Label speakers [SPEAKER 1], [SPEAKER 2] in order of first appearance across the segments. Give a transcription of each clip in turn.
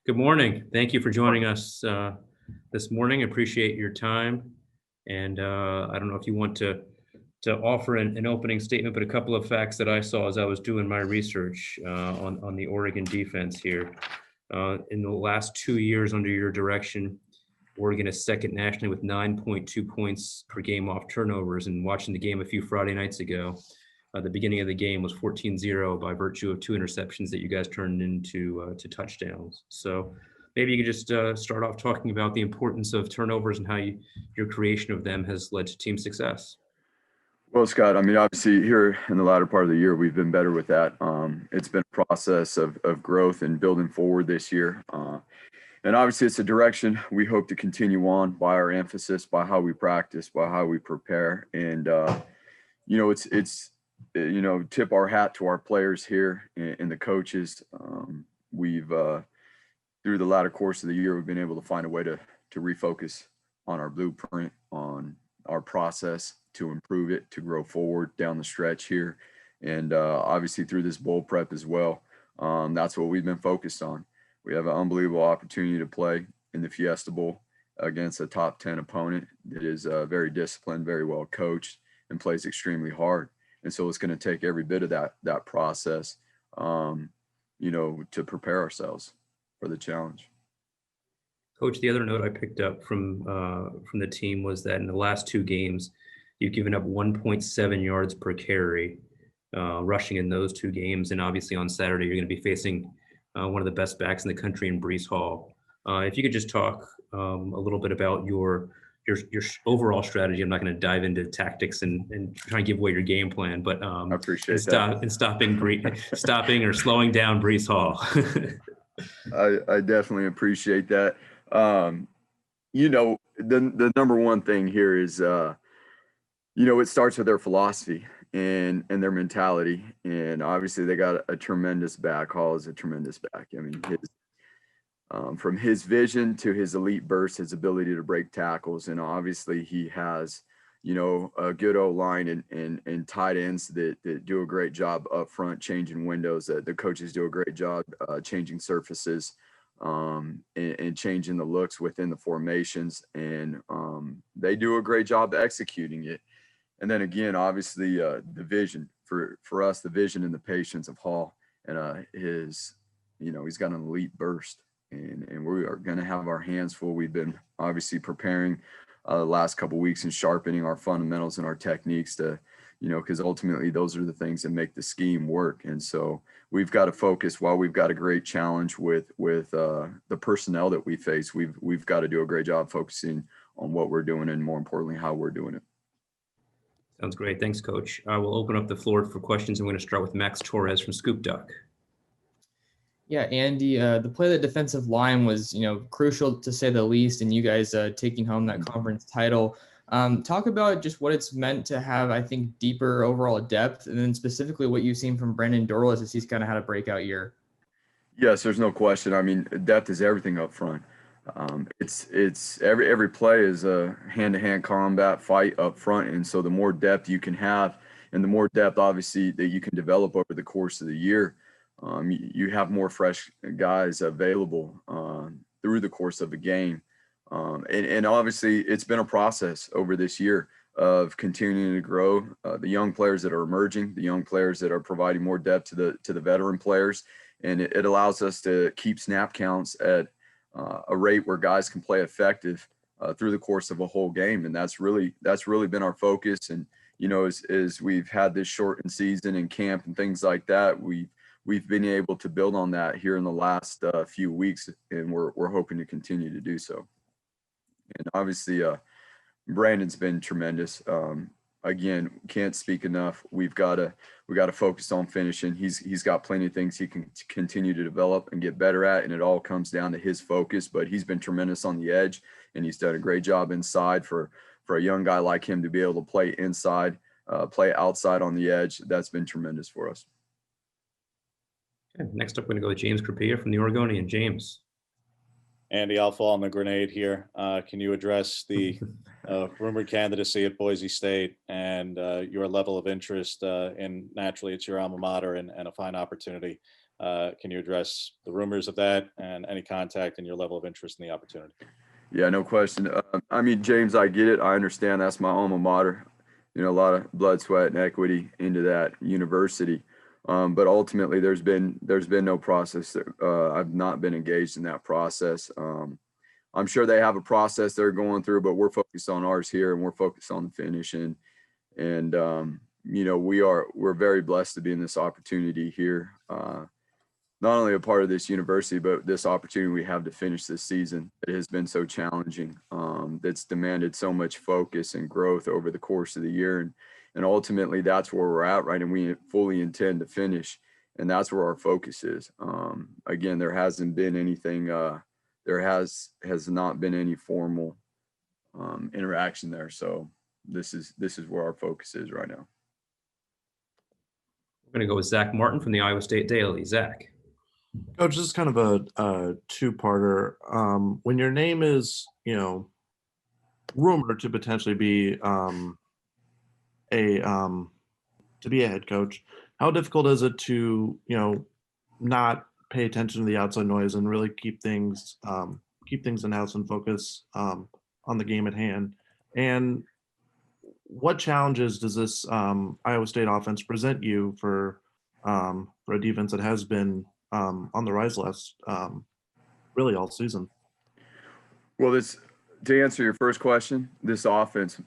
[SPEAKER 1] Good morning. Thank you for joining us this morning. Appreciate your time. And I don't know if you want to offer an opening statement, but a couple of facts that I saw as I was doing my research on the Oregon defense here. In the last 2 years under your direction, Oregon is second nationally with 9.2 points per game off turnovers. And watching the game a few Friday nights ago, the beginning of the game was 14-0 by virtue of 2 interceptions that you guys turned into to touchdowns. So maybe you could just start off talking about the importance of turnovers and how your creation of them has led to team success.
[SPEAKER 2] Well, Scott, I mean, obviously here in the latter part of the year, we've been better with that. It's been a process of growth and building forward this year. And obviously it's a direction we hope to continue on by our emphasis, by how we practice, by how we prepare. And, tip our hat to our players here and the coaches. We've, through the latter course of the year, we've been able to find a way to refocus on our blueprint, on our process to improve it, to grow forward down the stretch here. And obviously through this bowl prep as well, that's what we've been focused on. We have an unbelievable opportunity to play in the Fiesta Bowl against a top 10 opponent that is very disciplined, very well coached, and plays extremely hard. And so it's going to take every bit of that process, to prepare ourselves for the challenge.
[SPEAKER 1] Coach, the other note I picked up from the team was that in the last 2 games, you've given up 1.7 yards per carry, rushing in those 2 games. And obviously on Saturday, you're going to be facing one of the best backs in the country in Breece Hall. If you could just talk a little bit about your overall strategy. I'm not going to dive into tactics and try and give away your game plan, but
[SPEAKER 2] I appreciate that.
[SPEAKER 1] And stopping or slowing down Breece Hall.
[SPEAKER 2] I definitely appreciate that. The number one thing here is, it starts with their philosophy and their mentality. And obviously they got a tremendous back. Hall is a tremendous back. I mean, from his vision to his elite burst, his ability to break tackles. And obviously he has, a good O-line and tight ends that do a great job up front, changing windows. The coaches do a great job changing surfaces and changing the looks within the formations. And they do a great job executing it. And then again, obviously the vision for us, the vision and the patience of Hall and he's got an elite burst. And we are going to have our hands full. We've been obviously preparing the last couple of weeks and sharpening our fundamentals and our techniques to, because ultimately those are the things that make the scheme work. And so we've got to focus while we've got a great challenge with the personnel that we face. We've got to do a great job focusing on what we're doing and more importantly, how we're doing it.
[SPEAKER 1] Sounds great. Thanks, Coach. I will open up the floor for questions. I'm going to start with Max Torres from Scoop Duck.
[SPEAKER 3] Yeah, Andy, the play of the defensive line was, crucial to say the least, and you guys taking home that conference title. Talk about just what it's meant to have, I think, deeper overall depth, and then specifically what you've seen from Brandon Dorlus as he's kind of had a breakout year.
[SPEAKER 2] Yes, there's no question. I mean, depth is everything up front. It's every play is a hand-to-hand combat fight up front, and so the more depth you can have, and the more depth obviously that you can develop over the course of the year. You have more fresh guys available through the course of a game. And obviously it's been a process over this year of continuing to grow the young players that are emerging, the young players that are providing more depth to the veteran players. And it allows us to keep snap counts at a rate where guys can play effective through the course of a whole game. And that's really been our focus. And, as we've had this shortened season and camp and things like that, we've been able to build on that here in the last few weeks, and we're hoping to continue to do so. And obviously, Brandon's been tremendous. Again, can't speak enough. We got to focus on finishing. He's got plenty of things he can continue to develop and get better at, and it all comes down to his focus. But he's been tremendous on the edge, and he's done a great job inside for a young guy like him to be able to play inside, play outside on the edge. That's been tremendous for us.
[SPEAKER 1] Okay, next up, we're going to go with James Crapia from the Oregonian. James.
[SPEAKER 4] Andy, I'll fall on the grenade here. Can you address the rumored candidacy at Boise State and your level of interest in, naturally, it's your alma mater and a fine opportunity. Can you address the rumors of that and any contact and your level of interest in the opportunity?
[SPEAKER 2] Yeah, no question. I mean, James, I get it. I understand that's my alma mater. A lot of blood, sweat, and equity into that university. But ultimately, there's been no process. I've not been engaged in that process. I'm sure they have a process they're going through, but we're focused on ours here, and we're focused on the finish. And we're very blessed to be in this opportunity here. Not only a part of this university, but this opportunity we have to finish this season. It has been so challenging. That's demanded so much focus and growth over the course of the year. And ultimately that's where we're at, right? And we fully intend to finish. And that's where our focus is. Again, there hasn't been anything, there has not been any formal interaction there. So this is where our focus is right now.
[SPEAKER 1] We're going to go with Zach Martin from the Iowa State Daily. Zach.
[SPEAKER 5] Coach, this is kind of a two-parter. When your name is, rumored to potentially be to be a head coach, how difficult is it to, not pay attention to the outside noise and really keep things in-house and focus on the game at hand? And what challenges does this Iowa State offense present you for a defense that has been on the rise last really all season?
[SPEAKER 2] Well, to answer your first question, this offense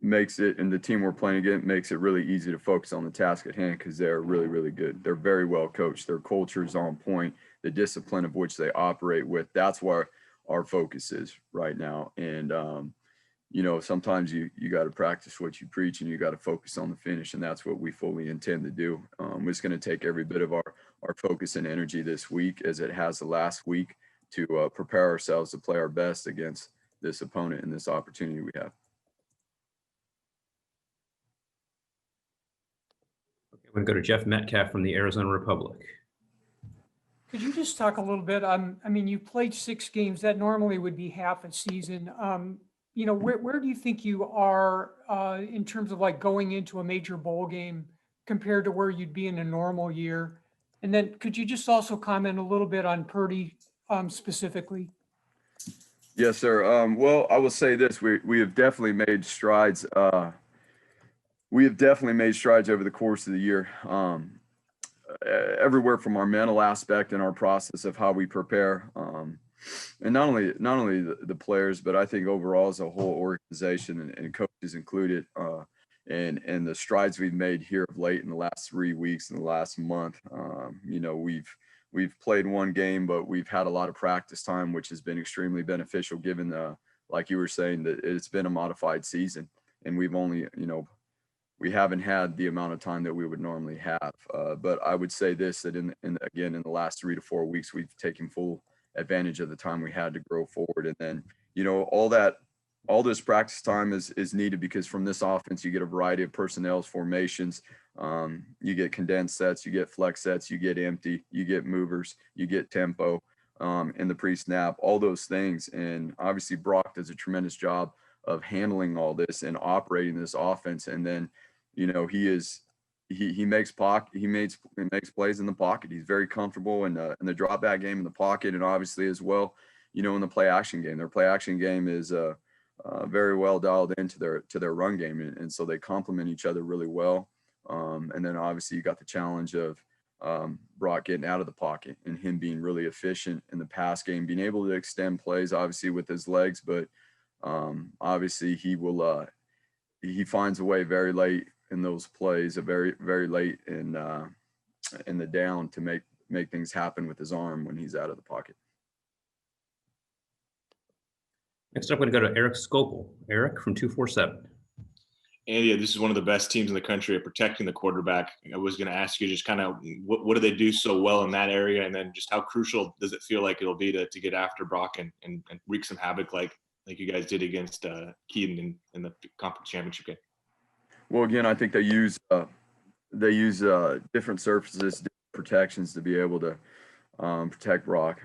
[SPEAKER 2] makes it, and the team we're playing against makes it really easy to focus on the task at hand because they're really, really good. They're very well coached. Their culture is on point. The discipline of which they operate with, that's where our focus is right now. And sometimes you got to practice what you preach, and you got to focus on the finish, and that's what we fully intend to do. It's going to take every bit of our focus and energy this week, as it has the last week, to prepare ourselves to play our best against this opponent and this opportunity we have.
[SPEAKER 1] Okay, I'm going to go to Jeff Metcalf from the Arizona Republic.
[SPEAKER 6] Could you just talk a little bit? You played 6 games. That normally would be half a season. Where do you think you are in terms of like going into a major bowl game compared to where you'd be in a normal year? And then could you just also comment a little bit on Purdy specifically?
[SPEAKER 2] Yes, sir. Well, I will say this: we have definitely made strides. We have definitely made strides over the course of the year. Everywhere from our mental aspect and our process of how we prepare. And not only the players, but I think overall as a whole organization and coaches included, and the strides we've made here of late in the last 3 weeks and the last month. We've played one game, but we've had a lot of practice time, which has been extremely beneficial given like you were saying, that it's been a modified season, and we've only, we haven't had the amount of time that we would normally have. But I would say this, that in the last 3 to 4 weeks, we've taken full advantage of the time we had to grow forward. And then, all this practice time is needed because from this offense, you get a variety of personnels, formations. You get condensed sets, you get flex sets, you get empty, you get movers, you get tempo, in the pre-snap, all those things. And obviously Brock does a tremendous job of handling all this and operating this offense. And then, he makes plays in the pocket. He's very comfortable in the drop back game in the pocket, and obviously as well, in the play action game. Their play action game is very well dialed into their run game, and so they complement each other really well. And then obviously you got the challenge of Brock getting out of the pocket and him being really efficient in the pass game, being able to extend plays obviously with his legs, but obviously he finds a way very late in those plays, very, very late in the down to make things happen with his arm when he's out of the pocket.
[SPEAKER 1] Next up, I'm going to go to Eric Skopel. Eric from 247.
[SPEAKER 7] Andy, this is one of the best teams in the country at protecting the quarterback. I was going to ask you just kind of what do they do so well in that area, and then just how crucial does it feel like it'll be to get after Brock and wreak some havoc like you guys did against Keaton in the conference championship game?
[SPEAKER 2] Well, again, I think they use different surfaces, different protections to be able to protect Brock.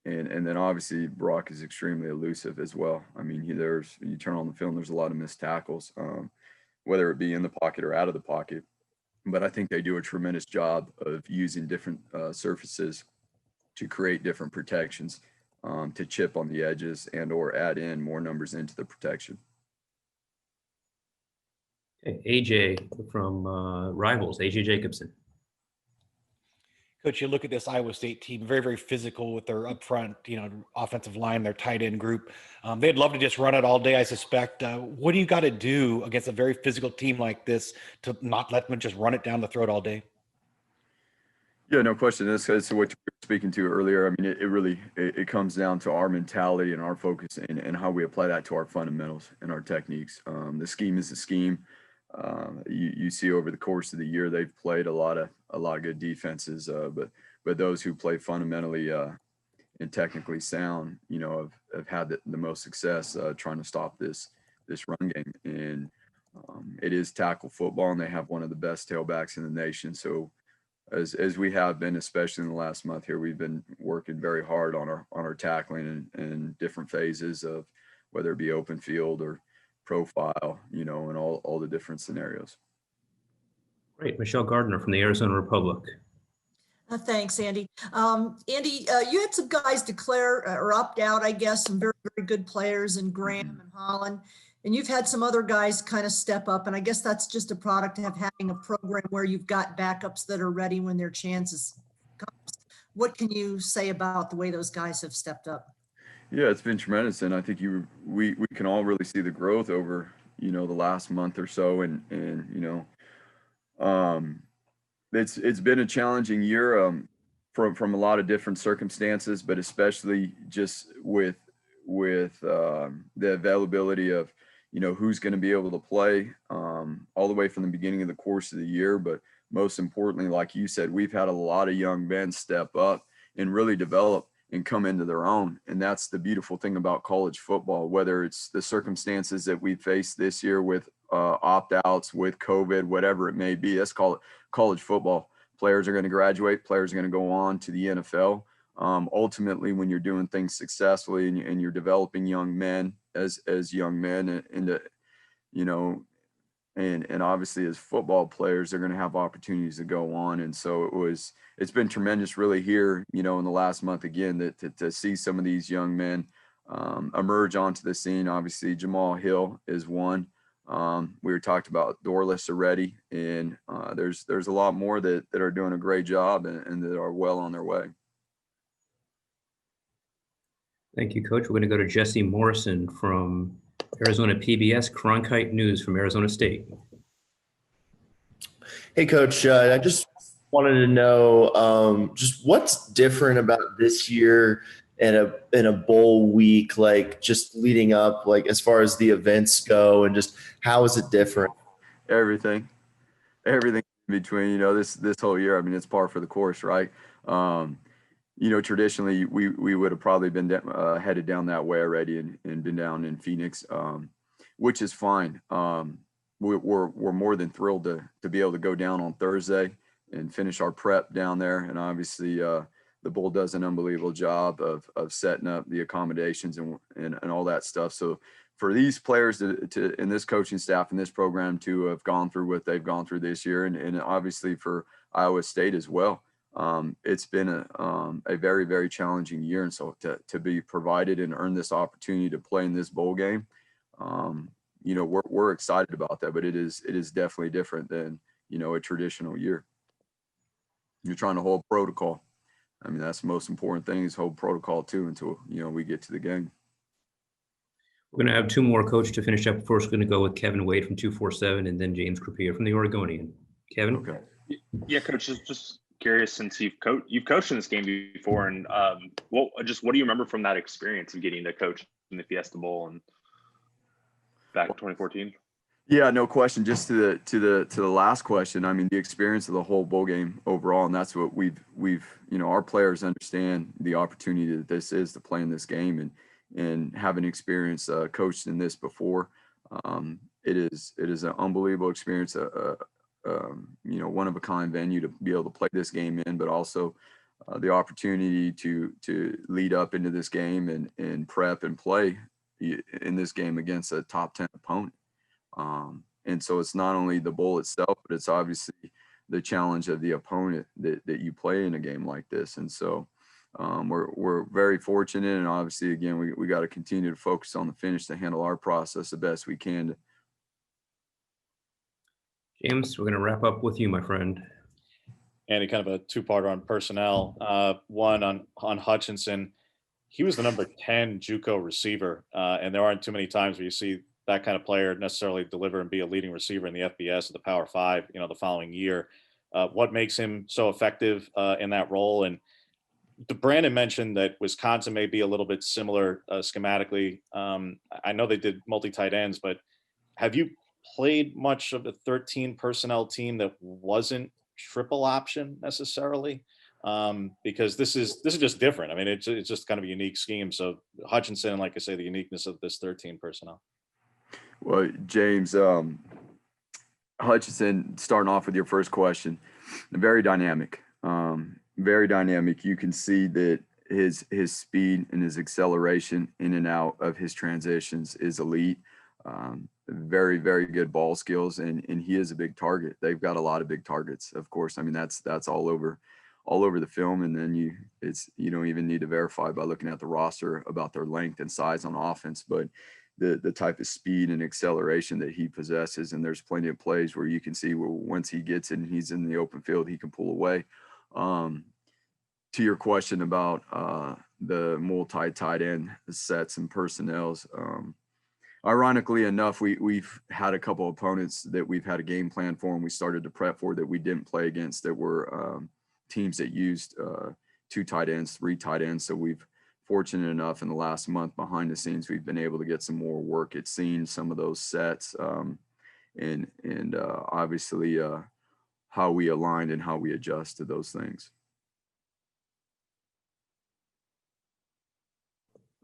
[SPEAKER 2] And then obviously Brock is extremely elusive as well. I mean, you turn on the film, there's a lot of missed tackles, whether it be in the pocket or out of the pocket. but I think they do a tremendous job of using different surfaces to create different protections, to chip on the edges and or add in more numbers into the protection.
[SPEAKER 1] Okay, AJ from Rivals, AJ Jacobson.
[SPEAKER 8] Coach, you look at this Iowa State team, very, very physical with their upfront, offensive line, their tight end group. They'd love to just run it all day, I suspect. What do you got to do against a very physical team like this to not let them just run it down the throat all day?
[SPEAKER 2] Yeah, no question. This is what you were speaking to earlier. I mean, it really comes down to our mentality and our focus and how we apply that to our fundamentals and our techniques. The scheme is a scheme. You see over the course of the year, they've played a lot of good defenses, but those who play fundamentally and technically sound, have had the most success trying to stop this run game. And it is tackle football, and they have one of the best tailbacks in the nation. So as we have been, especially in the last month here, we've been working very hard on our tackling and different phases of whether it be open field or profile, and all the different scenarios.
[SPEAKER 1] Great. Michelle Gardner from the Arizona Republic.
[SPEAKER 9] Thanks, Andy. Andy, you had some guys declare or opt out, I guess, some very, very good players in Graham and Holland. And you've had some other guys kind of step up. And I guess that's just a product of having a program where you've got backups that are ready when their chances come. What can you say about the way those guys have stepped up?
[SPEAKER 2] Yeah, it's been tremendous. And I think we can all really see the growth over, the last month or so. And it's been a challenging year from a lot of different circumstances, but especially just with the availability of, who's going to be able to play all the way from the beginning of the course of the year. But most importantly, like you said, we've had a lot of young men step up and really develop and come into their own. And that's the beautiful thing about college football, whether it's the circumstances that we faced this year with opt-outs, with COVID, whatever it may be. That's called college football. Players are going to graduate. Players are going to go on to the NFL. Ultimately, when you're doing things successfully and you're developing young men as young men into, and obviously as football players, they're going to have opportunities to go on. And so it's been tremendous really here, in the last month again, to see some of these young men emerge onto the scene. Obviously, Jamal Hill is one. We were talked about Dorless already, and there's a lot more that are doing a great job and that are well on their way.
[SPEAKER 1] Thank you, Coach. We're going to go to Jesse Morrison from Arizona PBS, Cronkite News from Arizona State.
[SPEAKER 10] Hey, Coach. I just wanted to know just what's different about this year in a bowl week, like just leading up, like as far as the events go, and just how is it different?
[SPEAKER 2] Everything in between. This whole year, I mean, it's par for the course, right? Traditionally we would have probably been headed down that way already and been down in Phoenix, which is fine. We're more than thrilled to be able to go down on Thursday and finish our prep down there. And obviously the bowl does an unbelievable job of setting up the accommodations and all that stuff. So for these players to and this coaching staff and this program to have gone through what they've gone through this year, and obviously for Iowa State as well, it's been a very, very challenging year. And so to be provided and earn this opportunity to play in this bowl game, we're excited about that, but it is definitely different than, a traditional year. You're trying to hold protocol. I mean, that's the most important thing, is hold protocol too until, we get to the game.
[SPEAKER 1] We're going to have two more, Coach, to finish up. First, we're going to go with Kevin Wade from 247 and then James Krupia from the Oregonian. Kevin?
[SPEAKER 2] Okay.
[SPEAKER 11] Yeah, Coach, just curious, since you've coached in this game before, and what do you remember from that experience of getting to coach in the Fiesta Bowl and back in 2014?
[SPEAKER 2] Yeah, no question. Just to the last question, I mean, the experience of the whole bowl game overall, and that's what we've our players understand the opportunity that this is to play in this game and having experience coached in this before. It is an unbelievable experience. One of a kind venue to be able to play this game in, but also the opportunity to lead up into this game and prep and play in this game against a top 10 opponent. And so it's not only the bowl itself, but it's obviously the challenge of the opponent that you play in a game like this. And so we're very fortunate, and obviously again we got to continue to focus on the finish to handle our process the best we can.
[SPEAKER 1] James, we're going to wrap up with you, my friend.
[SPEAKER 4] Andy, kind of a two-parter on personnel. One on Hutchinson. He was the number 10 JUCO receiver, and there aren't too many times where you see that kind of player necessarily deliver and be a leading receiver in the FBS or the Power 5, the following year. What makes him so effective in that role? And Brandon mentioned that Wisconsin may be a little bit similar schematically. I know they did multi-tight ends, but have you played much of a 13 personnel team that wasn't triple option necessarily? Because this is just different. I mean, it's just kind of a unique scheme. So Hutchinson, and like I say, the uniqueness of this 13 personnel.
[SPEAKER 2] Well, James, Hutchinson, starting off with your first question, very dynamic. Very dynamic. You can see that his speed and his acceleration in and out of his transitions is elite. Very, very good ball skills, and he is a big target. They've got a lot of big targets, of course. I mean, that's all over the film, and then you don't even need to verify by looking at the roster about their length and size on offense, but the type of speed and acceleration that he possesses. And there's plenty of plays where you can see where once he gets it and he's in the open field, he can pull away. To your question about the multi-tight end sets and personnels, ironically enough, we've had a couple opponents that we've had a game plan for and we started to prep for that we didn't play against, that were teams that used 2 tight ends, 3 tight ends. So we've fortunate enough in the last month behind the scenes, we've been able to get some more work at seeing some of those sets and obviously how we aligned and how we adjust to those things.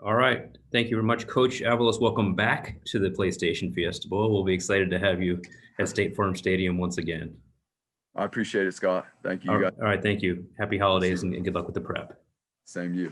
[SPEAKER 1] All right. Thank you very much, Coach Avalos. Welcome back to the PlayStation Fiesta Bowl. We'll be excited to have you at State Farm Stadium once again.
[SPEAKER 2] I appreciate it, Scott. Thank you.
[SPEAKER 1] All right. Thank you. Happy holidays and good luck with the prep.
[SPEAKER 2] Same to you.